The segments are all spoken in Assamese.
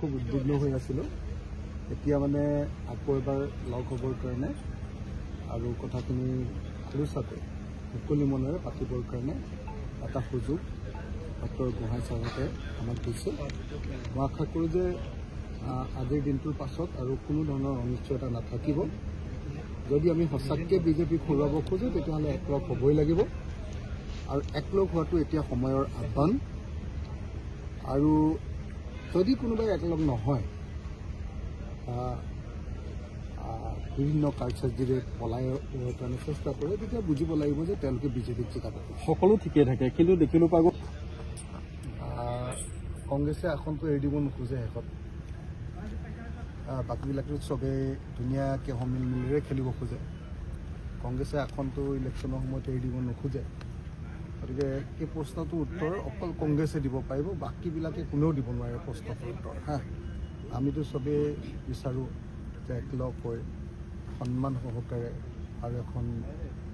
খুব উদ্বিগ্ন হৈ আছিলোঁ। এতিয়া মানে আকৌ এবাৰ লগ হ'বৰ কাৰণে আৰু কথাখিনি আলোচনাতে মুকলি মনেৰে পাতিবৰ কাৰণে এটা সুযোগ ডক্টৰ গোহাঁই ছাৰহঁতে আমাক দিছে। মই আশা কৰোঁ যে আজিৰ দিনটোৰ পাছত আৰু কোনো ধৰণৰ অনিশ্চয়তা নাথাকিব। যদি আমি সঁচাকৈ বিজেপিক হৰুৱাব খোজোঁ তেতিয়াহ'লে একলগ হ'বই লাগিব আৰু একলগ হোৱাটো এতিয়া সময়ৰ আহ্বান। আৰু যদি কোনোবাই একলগ নহয়, বিভিন্ন কাৰ্যসূচীৰে পলাই কাৰণে চেষ্টা কৰে, তেতিয়া বুজিব লাগিব যে তেওঁলোকে বিজেপিক জিকাব। সকলো ঠিকে থাকে, কিন্তু দেখিলোঁ পাব কংগ্ৰেছে আসনটো এৰি দিব নোখোজে শেষত। বাকীবিলাকেও চবেই ধুনীয়াকৈ সমিল মিলেৰে খেলিব খোজে। কংগ্ৰেছে আসনটো ইলেকশ্যনৰ সময়ত এৰি দিব নোখোজে। গতিকে এই প্ৰশ্নটোৰ উত্তৰ অকল কংগ্ৰেছে দিব পাৰিব, বাকীবিলাকে কোনেও দিব নোৱাৰে প্ৰশ্নটোৰ উত্তৰ। আমিতো চবেই বিচাৰোঁ যে একলগ হৈ সন্মান সহকাৰে আৰু এখন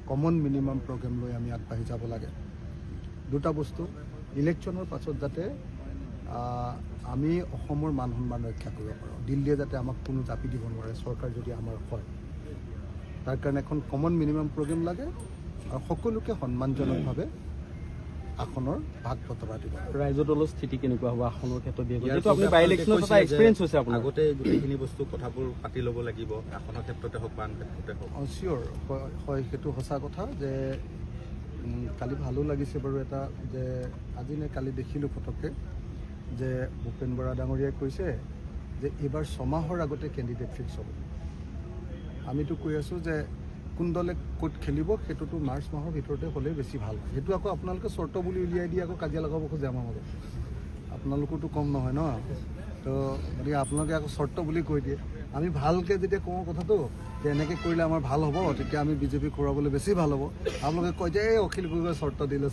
কমন মিনিমাম প্ৰগ্ৰেম লৈ আমি আগবাঢ়ি যাব লাগে। দুটা বস্তু, ইলেকশ্যনৰ পাছত যাতে আমি অসমৰ মান সন্মান ৰক্ষা কৰিব পাৰোঁ, দিল্লীয়ে যাতে আমাক কোনো জাপি দিব নোৱাৰে চৰকাৰ যদি আমাৰ হয়। তাৰ কাৰণে এখন কমন মিনিমাম প্ৰগ্ৰেম লাগে আৰু সকলোকে সন্মানজনকভাৱে আসনৰ ভাগ বতৰা দিব। ৰাইজৰ দলৰ স্থিতি কেনেকুৱা হ'ব আসনৰ ক্ষেত্ৰত? আপুনি বাই ইলেকশ্যনত এটা এক্সপিৰিয়েঞ্চ হৈছে, আপোনাৰ আগতে গোটেইখিনি বস্তু কথাবোৰ পাতি ল'ব লাগিব, আসনৰ ক্ষেত্ৰতে হওক বা আন ক্ষেত্ৰতে হওক। চিয়'ৰ হয়, সেইটো সঁচা কথা যে কালি ভালো লাগিছে বাৰু এটা যে আজি নে কালি দেখিলোঁ ফটককৈ যে ভূপেন বৰা ডাঙৰীয়াই কৈছে যে এইবাৰ 6 মাহৰ আগতে কেণ্ডিডেট ফিক্স হ'ব। আমিতো কৈ আছোঁ যে কোন দলে ক'ত খেলিব সেইটোতো মাৰ্চ মাহৰ ভিতৰতে হ'লে বেছি ভাল। সেইটো আকৌ আপোনালোকে চৰ্ত বুলি উলিয়াই দি আকৌ কাজিয়া লগাব খোজে আমাৰ মাজত। আপোনালোকৰতো কম নহয় ন, তো গতিকে আপোনালোকে আকৌ চৰ্ত বুলি কৈ দিয়ে। আমি ভালকৈ যেতিয়া কওঁ কথাটো যে এনেকৈ কৰিলে আমাৰ ভাল হ'ব, তেতিয়া আমি বিজেপিক হৰুৱাবলৈ বেছি ভাল হ'ব। আপোনালোকে কয় যে এই অখিল গগৈয়ে চৰ্ত দিলে।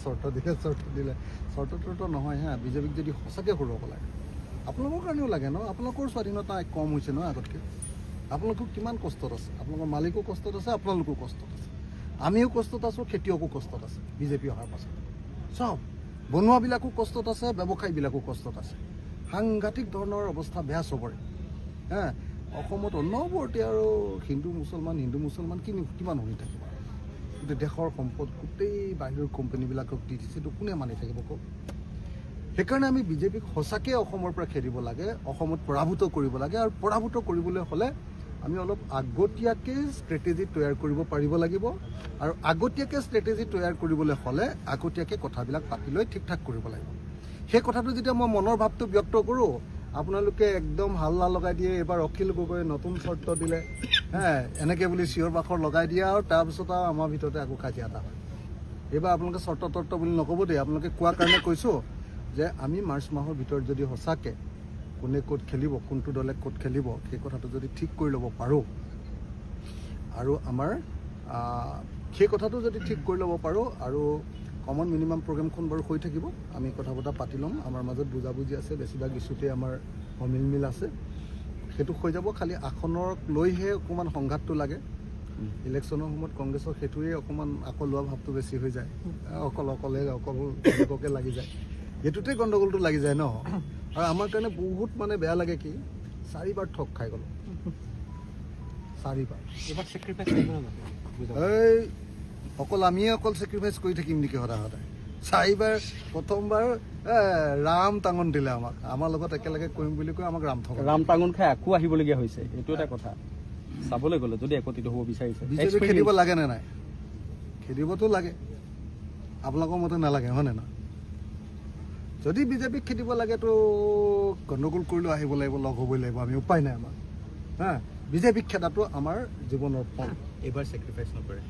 চৰ্তটোতো নহয়। বিজেপিক যদি সঁচাকৈ হৰুৱাব লাগে, আপোনালোকৰ কাৰণেও লাগে ন, আপোনালোকৰ স্বাধীনতা কম হৈছে ন আগতকৈ। আপোনালোকৰ কিমান কষ্টত আছে, আপোনালোকৰ মালিকো কষ্টত আছে, আপোনালোকো কষ্টত আছে, আমিও কষ্টত আছোঁ, খেতিয়কো কষ্টত আছে। বিজেপি অহাৰ পাছত চব বনোৱাবিলাকো কষ্টত আছে, ব্যৱসায়ীবিলাকো কষ্টত আছে। সাংঘাতিক ধৰণৰ অৱস্থা বেয়া চবৰে। অসমত অনবৰতে আৰু হিন্দু মুছলমান কিমান শুনি থাকিব। গোটেই দেশৰ সম্পদ গোটেই বাহিৰৰ কোম্পানীবিলাকক দি দিছে, এইটো কোনে মানি থাকিব কওক। সেইকাৰণে আমি বিজেপিক সঁচাকৈ অসমৰ পৰা খেদিব লাগে, অসমত পৰাভূত কৰিব লাগে। আৰু পৰাভূত কৰিবলৈ হ'লে আমি অলপ আগতীয়াকৈ ষ্ট্ৰেটেজি তৈয়াৰ কৰিব পাৰিব লাগিব। আৰু আগতীয়াকৈ ষ্ট্ৰেটেজি তৈয়াৰ কৰিবলৈ হ'লে আগতীয়াকৈ কথাবিলাক পাতি লৈ ঠিক ঠাক কৰিব লাগিব। সেই কথাটো যেতিয়া মই মনৰ ভাৱটো ব্যক্ত কৰোঁ, আপোনালোকে একদম হাল্লা লগাই দিয়ে, এইবাৰ অখিল গগৈয়ে নতুন চৰ্ত দিলে, এনেকৈ বুলি চিঞৰ বাখৰ লগাই দিয়ে, আৰু তাৰপিছত আৰু আমাৰ ভিতৰতে আকৌ কাজিয়া এটা হয়। এইবাৰ আপোনালোকে চৰ্ত বুলি নক'ব দেই। আপোনালোকে কোৱাৰ কাৰণে কৈছোঁ যে আমি মাৰ্চ মাহৰ ভিতৰত যদি সঁচাকৈ কোনে ক'ত খেলিব, কোনটো দলে ক'ত খেলিব, সেই কথাটো যদি ঠিক কৰি ল'ব পাৰোঁ, আৰু আমাৰ সেই কথাটো যদি ঠিক কৰি ল'ব পাৰোঁ, আৰু কমন মিনিমাম প্ৰগ্ৰেমখন বাৰু হৈ থাকিব, আমি কথা বতৰা পাতি ল'ম, আমাৰ মাজত বুজাবুজি আছে, বেছিভাগ ইছ্যুতে আমাৰ অমিল আছে, সেইটো হৈ যাব। খালি আসনক লৈহে অকণমান সংঘাতটো লাগে। ইলেকশ্যনৰ সময়ত কংগ্ৰেছৰ সেইটোৱে অকণমান আকৌ লোৱা ভাৱটো বেছি হৈ যায়, অকলকে লাগি যায়, এইটোতে গণ্ডগোলটো লাগি যায় ন। আৰু আমাৰ কাৰণে বহুত মানে বেয়া লাগে কি 4বাৰ ঠগ খাই গ'লোঁ, 4বাৰ। এই অকল আমিয়ে চেক্ৰিফাইচ কৰি থাকিম নেকি সদায়? 4বাৰ, প্ৰথমবাৰ ৰাম টাঙন দিলে আমাক, আমাৰ লগত একেলগে কৰিম বুলি কৈ আমাক ৰাম টাঙন খাই আকৌ আহিবলগীয়া হৈছে। এইটো এটা কথা চাবলৈ গ'লে, যদি একত্ৰিত হ'ব বিচাৰিছে। বিজেপি খেদিব লাগে নে নাই? খেদিবতো লাগে, আপোনালোকৰ মতে নালাগে হয়নে নহয়? যদি বিজেপিক খেদিব লাগেতো গণ্ডগোল কৰিলেও আহিব লাগিব, লগ হ'বই লাগিব, আমি উপায় নাই আমাৰ। বিজেপিক খেদাটো আমাৰ জীৱনৰ পণ। এইবাৰ ছেক্ৰিফাইচ নকৰে?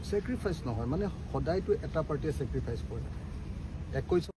ছেক্ৰিফাইচ নহয় মানে সদায়তো এটা পাৰ্টিয়ে ছেক্ৰিফাইচ কৰে। 21